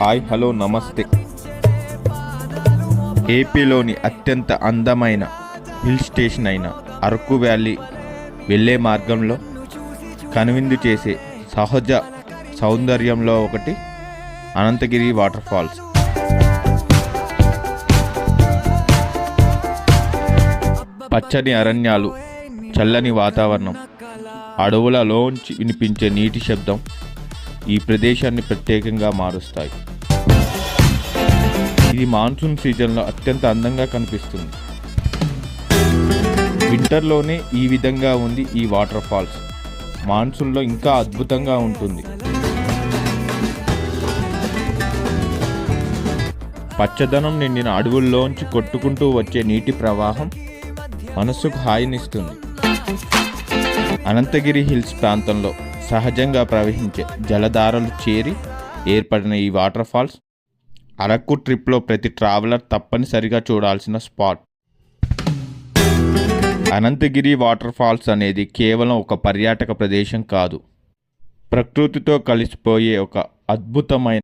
Hi hello నమస్తే. ఏపీలోని అత్యంత అందమైన హిల్ స్టేషన్ అయిన అరకు వ్యాలీ వెళ్ళే మార్గంలో కనువిందు చేసే సహజ సౌందర్యంలో ఒకటి అనంతగిరి వాటర్ ఫాల్స్. పచ్చని అరణ్యాలు, చల్లని వాతావరణం, అడవులలోంచి వినిపించే నీటి శబ్దం ఈ ప్రదేశాన్ని ప్రత్యేకంగా మారుస్తాయి. ఇది మాన్సూన్ సీజన్లో అత్యంత అందంగా కనిపిస్తుంది. వింటర్లోనే ఈ విధంగా ఉంది ఈ వాటర్ ఫాల్స్. మాన్సూన్లో ఇంకా అద్భుతంగా ఉంటుంది. పచ్చదనం నిండిన అడవుల్లోంచి కొట్టుకుంటూ వచ్చే నీటి ప్రవాహం మనస్సుకు హాయినిస్తుంది. అనంతగిరి హిల్స్ ప్రాంతంలో సహజంగా ప్రవహించే జలధారలు చేరి ఏర్పడిన ఈ వాటర్ ఫాల్స్ అరకు ట్రిప్లో ప్రతి ట్రావెలర్ తప్పనిసరిగా చూడాల్సిన స్పాట్. అనంతగిరి వాటర్ ఫాల్స్ అనేది కేవలం ఒక పర్యాటక ప్రదేశం కాదు, ప్రకృతితో కలిసిపోయే ఒక అద్భుతమైన